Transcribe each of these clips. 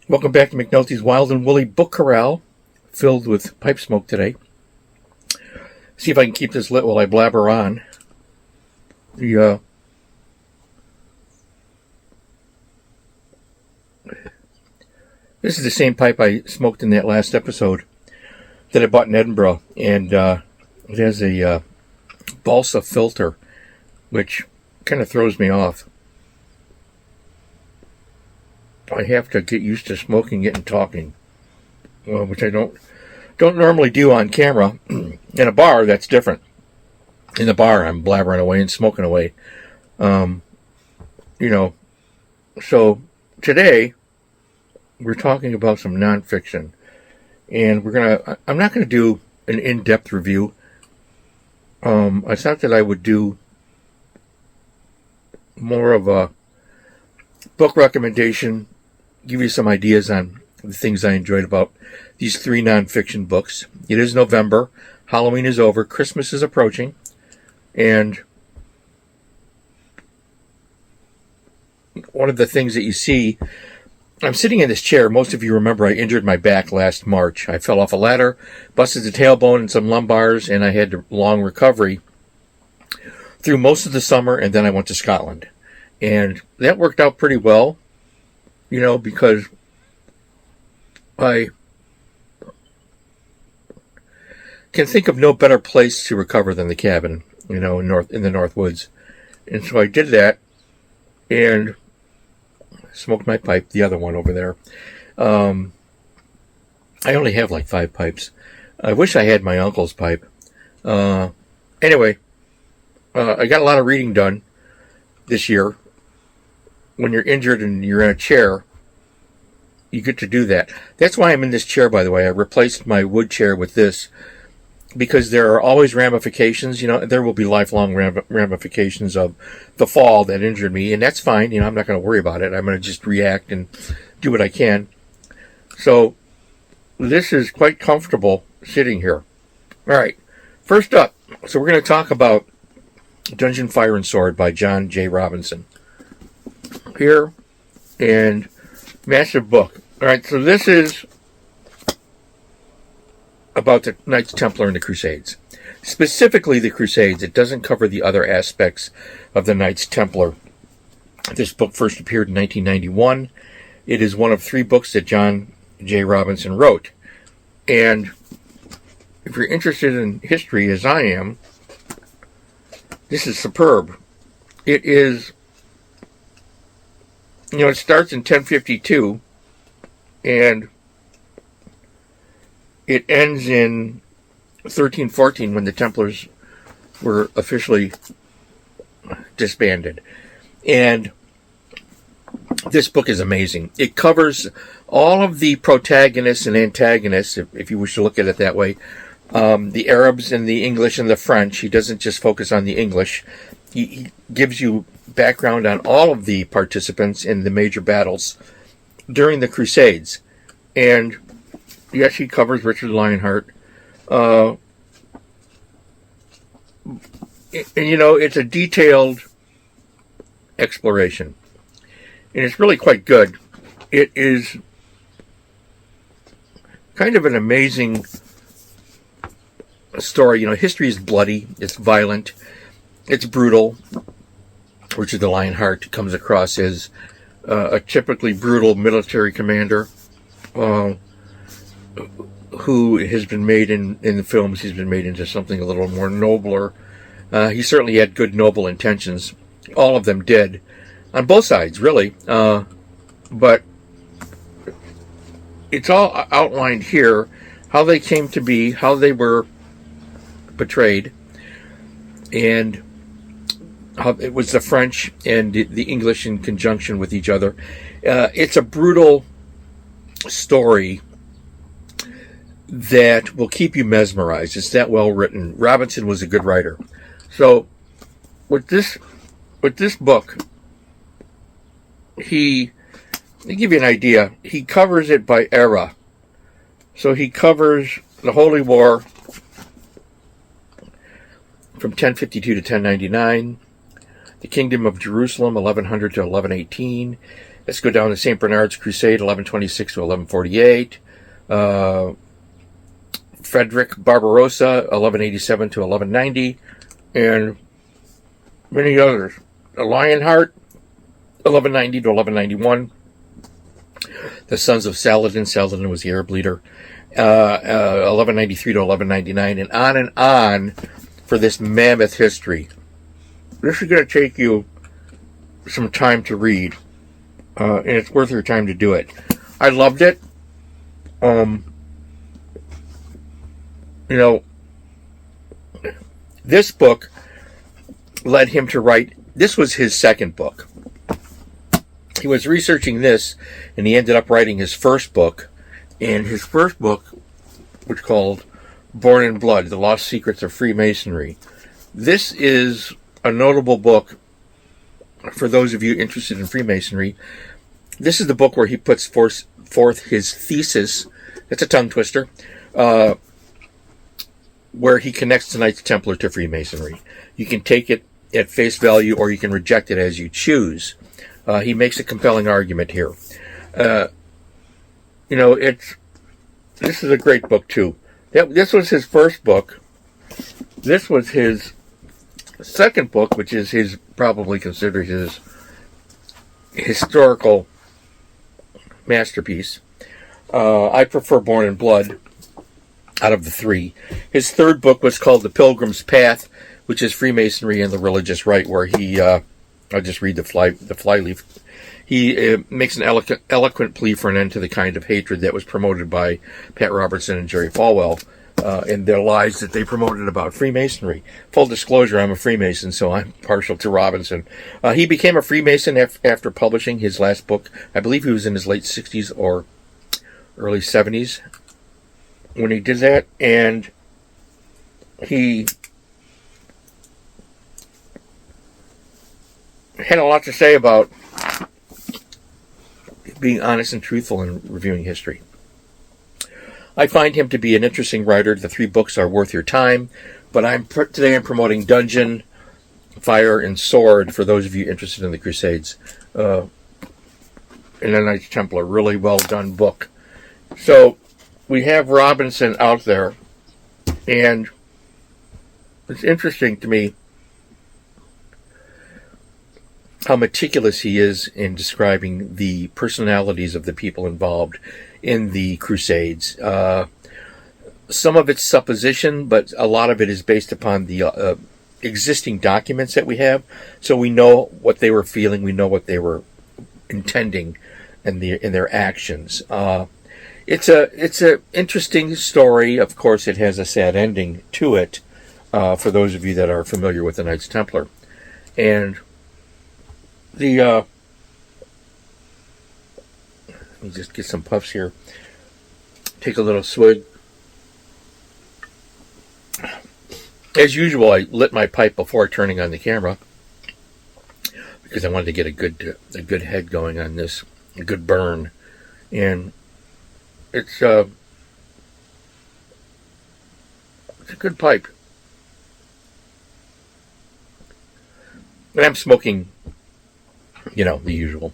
Welcome back to McNulty's Wild and Woolly Book Corral, filled with pipe smoke today. See if I can keep this lit while I blabber on. This is the same pipe I smoked in that last episode that I bought in Edinburgh, and it has a balsa filter, which kind of throws me off. I have to get used to smoking it and talking, which I don't normally do on camera. In a bar, that's different. In the bar, I'm blabbering away and smoking away. So today we're talking about some nonfiction, and I'm not gonna do an in-depth review. I thought that I would do more of a book recommendation, give you some ideas on the things I enjoyed about these 3 nonfiction books. It is November. Halloween is over. Christmas is approaching. And one of the things that you see, I'm sitting in this chair. Most of you remember I injured my back last March. I fell off a ladder, busted the tailbone and some lumbars, and I had a long recovery through most of the summer, and then I went to Scotland. And that worked out pretty well, because I can think of no better place to recover than the cabin, in the North Woods. And so I did that and smoked my pipe, the other one over there. I only have like 5 pipes. I wish I had my uncle's pipe. Anyway, I got a lot of reading done this year. When you're injured and you're in a chair, you get to do that. That's why I'm in this chair, by the way. I replaced my wood chair with this because there are always ramifications. There will be lifelong ramifications of the fall that injured me, and that's fine. I'm not going to worry about it. I'm going to just react and do what I can. So this is quite comfortable sitting here. All right, first up, so we're going to talk about Dungeon, Fire, and Sword by John J. Robinson. Here, and massive book. All right, so this is about the Knights Templar and the Crusades. Specifically the Crusades. It doesn't cover the other aspects of the Knights Templar. This book first appeared in 1991. It is one of 3 books that John J. Robinson wrote. And if you're interested in history, as I am, this is superb. It is... it starts in 1052, and it ends in 1314 when the Templars were officially disbanded. And this book is amazing. It covers all of the protagonists and antagonists, if you wish to look at it that way, the Arabs and the English and the French. He doesn't just focus on the English. He gives you background on all of the participants in the major battles during the Crusades. And yes, he covers Richard Lionheart. And it's a detailed exploration. And it's really quite good. It is kind of an amazing story. History is bloody, it's violent, it's brutal. Richard the Lionheart comes across as a typically brutal military commander who has been made in the films. He's been made into something a little more nobler. He certainly had good, noble intentions. All of them did, on both sides, really. But it's all outlined here, how they came to be, how they were betrayed, and how it was the French and the English in conjunction with each other. It's a brutal story that will keep you mesmerized. It's that well written. Robinson was a good writer. So with this book, to give you an idea, he covers it by era. So he covers the Holy War from 1052 to 1099, the Kingdom of Jerusalem, 1100 to 1118, Let's go down to St. Bernard's Crusade, 1126 to 1148. Frederick Barbarossa, 1187 to 1190. And many others. Lionheart, 1190 to 1191. The Sons of Saladin. Saladin was the Arab leader. 1193 to 1199. And on for this mammoth history. This is going to take you some time to read. And it's worth your time to do it. I loved it. This book led him to write, this was his second book. He was researching this, and he ended up writing his first book. And his first book, which called Born in Blood, The Lost Secrets of Freemasonry. This is a notable book for those of you interested in Freemasonry. This is the book where he puts forth his thesis. It's a tongue twister. Where he connects the Knights Templar to Freemasonry. You can take it at face value, or you can reject it as you choose. He makes a compelling argument here. This is a great book too. This was his first book. This was his second book, which is his probably considered his historical masterpiece. I prefer Born in Blood out of the three. His third book was called The Pilgrim's Path, which is Freemasonry and the Religious Right, where he, I'll just read the flyleaf. He makes an eloquent plea for an end to the kind of hatred that was promoted by Pat Robertson and Jerry Falwell in their lies that they promoted about Freemasonry. Full disclosure, I'm a Freemason, so I'm partial to Robinson. He became a Freemason after publishing his last book. I believe he was in his late 60s or early 70s when he did that, and he had a lot to say about being honest and truthful in reviewing history. I find him to be an interesting writer. The three books are worth your time, but today I'm promoting Dungeon, Fire, and Sword for those of you interested in the Crusades. And the Knights Templar, really well done book. So we have Robinson out there, and it's interesting to me how meticulous he is in describing the personalities of the people involved in the Crusades. Some of it's supposition, but a lot of it is based upon the existing documents that we have. So we know what they were feeling, we know what they were intending in their actions. It's a interesting story. Of course, it has a sad ending to it for those of you that are familiar with the Knights Templar. And let me just get some puffs here. Take a little swig. As usual, I lit my pipe before turning on the camera because I wanted to get a good head going on this, a good burn, and it's a good pipe. And I'm smoking, the usual.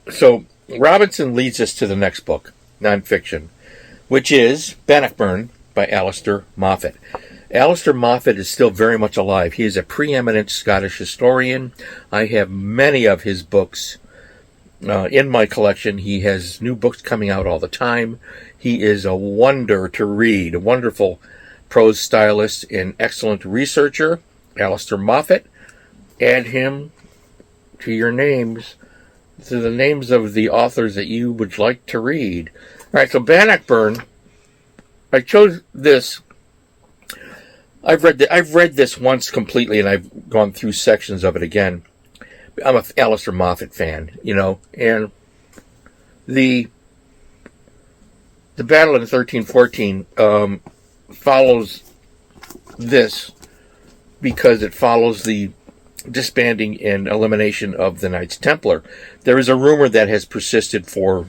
So Robinson leads us to the next book, nonfiction, which is Bannockburn by Alistair Moffat. Alistair Moffat is still very much alive. He is a preeminent Scottish historian. I have many of his books in my collection. He has new books coming out all the time. He is a wonder to read, a wonderful prose stylist and excellent researcher. Alistair Moffat. Add him to your names, to the names of the authors that you would like to read. All right, so Bannockburn. I chose this. I've read this once completely, and I've gone through sections of it again. I'm a Alistair Moffat fan, and the battle in 1314 follows this because it follows the disbanding and elimination of the Knights Templar. There is a rumor that has persisted for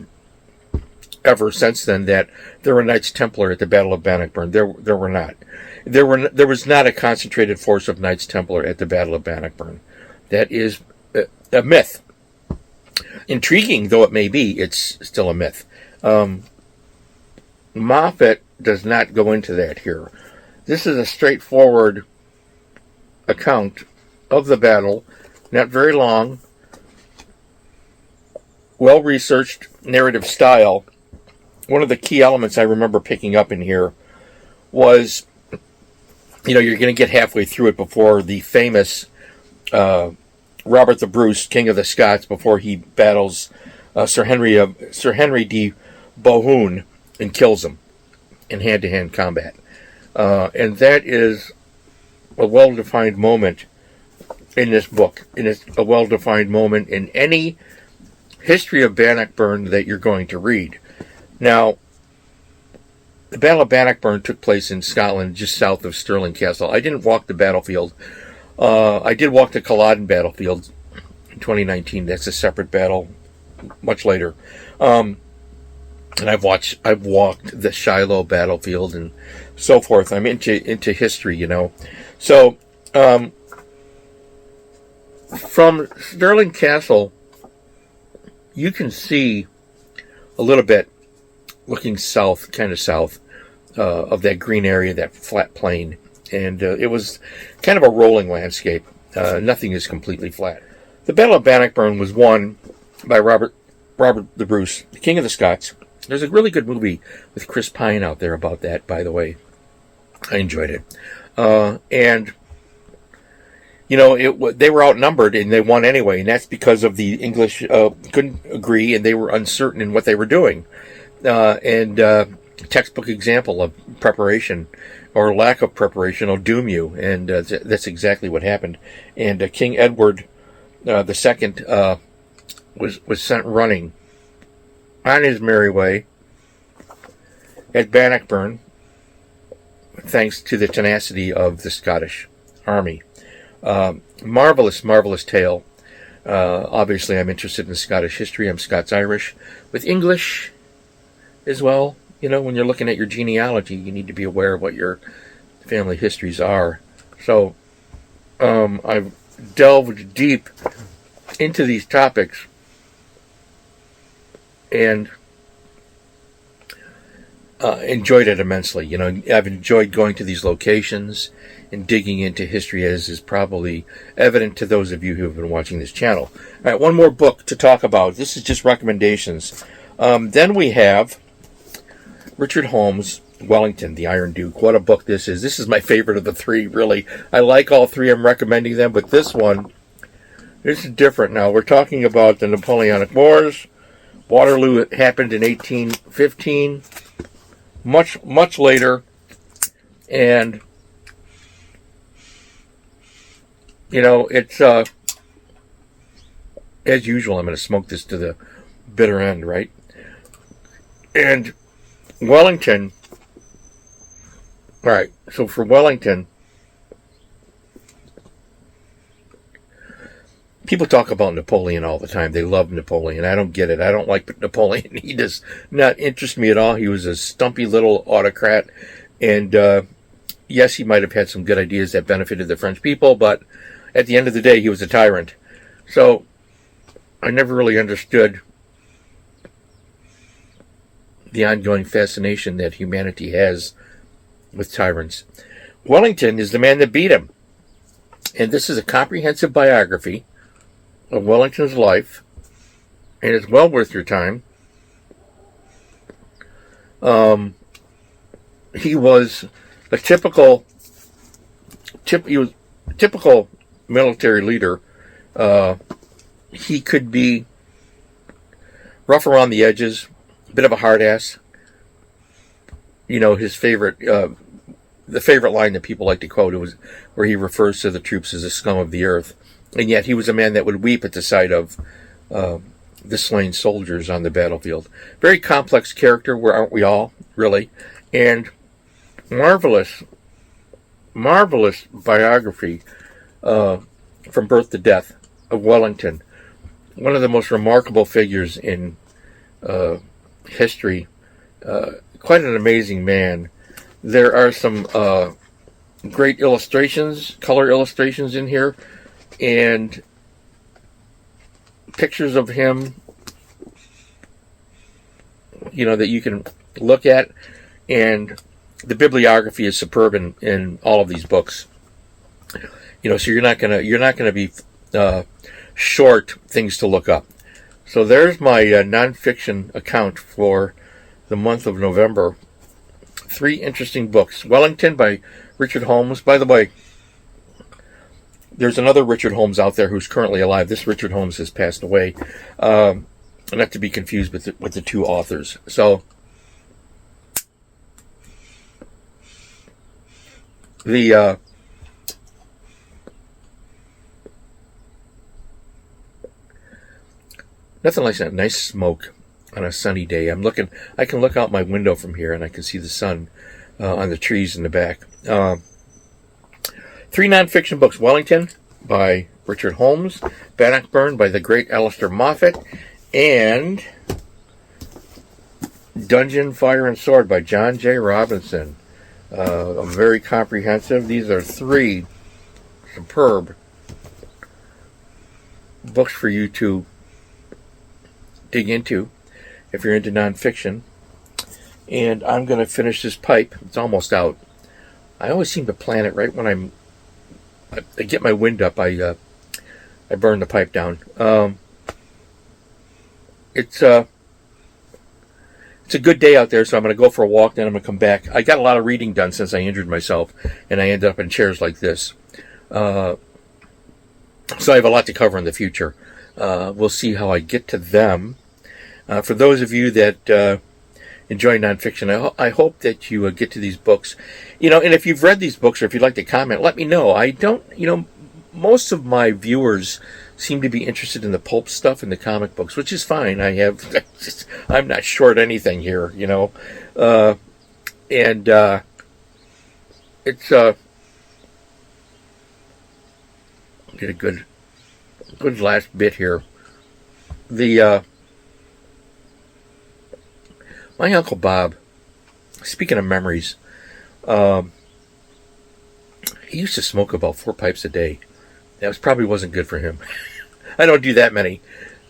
ever since then that there were Knights Templar at the Battle of Bannockburn. There were not. There was not a concentrated force of Knights Templar at the Battle of Bannockburn. That is a myth. Intriguing though it may be, it's still a myth. Moffat does not go into that here. This is a straightforward account of the battle, not very long, well-researched narrative style. One of the key elements I remember picking up in here was, you're going to get halfway through it before the famous Robert the Bruce, King of the Scots, before he battles Sir Henry de Bohun and kills him in hand-to-hand combat. And that is a well-defined moment in this book. And it's a well-defined moment in any history of Bannockburn that you're going to read. Now, the Battle of Bannockburn took place in Scotland, just south of Stirling Castle. I didn't walk the battlefield. I did walk the Culloden battlefield in 2019. That's a separate battle, much later. And I've walked the Shiloh battlefield and so forth. I'm into history, So, from Stirling Castle, you can see a little bit, looking south, kind of south, of that green area, that flat plain. And it was kind of a rolling landscape. Nothing is completely flat. The Battle of Bannockburn was won by Robert the Bruce, the King of the Scots. There's a really good movie with Chris Pine out there about that, by the way. I enjoyed it. And, they were outnumbered and they won anyway. And that's because of the English couldn't agree and they were uncertain in what they were doing. Textbook example of preparation or lack of preparation will doom you. And that's exactly what happened. And King Edward II was sent running on his merry way at Bannockburn, thanks to the tenacity of the Scottish army. Marvelous, marvelous tale. Obviously, I'm interested in Scottish history. I'm Scots-Irish, with English as well. When you're looking at your genealogy, you need to be aware of what your family histories are. So, I've delved deep into these topics and enjoyed it immensely. I've enjoyed going to these locations and digging into history, as is probably evident to those of you who have been watching this channel. All right, one more book to talk about. This is just recommendations. Then we have Richard Holmes' Wellington, The Iron Duke. What a book this is. This is my favorite of the three, really. I like all three. I'm recommending them, but this is different now. We're talking about the Napoleonic Wars. Waterloo happened in 1815, much later, and it's as usual. I'm going to smoke this to the bitter end, right? And Wellington. All right, so for Wellington, people talk about Napoleon all the time. They love Napoleon. I don't get it. I don't like Napoleon. He does not interest me at all. He was a stumpy little autocrat. And yes, he might have had some good ideas that benefited the French people, but at the end of the day, he was a tyrant. So I never really understood the ongoing fascination that humanity has with tyrants. Wellington is the man that beat him. And this is a comprehensive biography of Wellington's life, and it's well worth your time. He was a typical military leader. He could be rough around the edges, a bit of a hard ass. His favorite, the favorite line that people like to quote, it was where he refers to the troops as the scum of the earth. And yet he was a man that would weep at the sight of the slain soldiers on the battlefield. Very complex character, aren't we all, really? And marvelous biography from birth to death of Wellington. One of the most remarkable figures in history. Quite an amazing man. There are some great illustrations, color illustrations in here. And pictures of him, that you can look at, and the bibliography is superb in all of these books. So you're not gonna be short things to look up. So there's my nonfiction account for the month of November. 3 interesting books. Wellington by Richard Holmes. By the way, there's another Richard Holmes out there who's currently alive. This Richard Holmes has passed away. Not to be confused with the 2 authors. So the nothing like that nice smoke on a sunny day. I can look out my window from here and I can see the sun on the trees in the back. 3 nonfiction books. Wellington by Richard Holmes, Bannockburn by the great Alistair Moffat, and Dungeon, Fire, and Sword by John J. Robinson. Very comprehensive. These are 3 superb books for you to dig into if you're into nonfiction. And I'm going to finish this pipe. It's almost out. I always seem to plan it right when I get my wind up. I burn the pipe down. It's a good day out there, so I'm going to go for a walk, then I'm going to come back. I got a lot of reading done since I injured myself, and I ended up in chairs like this. So I have a lot to cover in the future. We'll see how I get to them. For those of you that enjoy nonfiction, I hope that you get to these books. And if you've read these books, or if you'd like to comment, let me know. I don't, most of my viewers seem to be interested in the pulp stuff and the comic books, which is fine. I'm not short anything here, and it's get a good last bit here. My Uncle Bob, speaking of memories, he used to smoke about 4 pipes a day. That probably wasn't good for him. I don't do that many.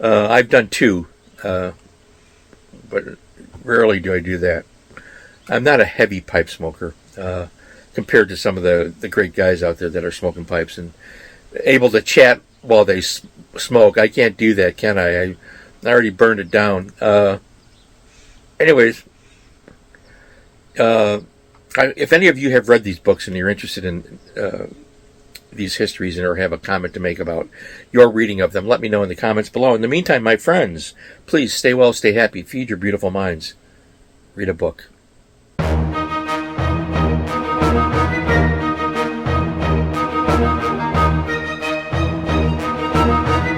I've done 2, but rarely do I do that. I'm not a heavy pipe smoker compared to some of the great guys out there that are smoking pipes and able to chat while they smoke. I can't do that, can I? I already burned it down. Anyways, if any of you have read these books and you're interested in these histories or have a comment to make about your reading of them, let me know in the comments below. In the meantime, my friends, please stay well, stay happy, feed your beautiful minds, read a book.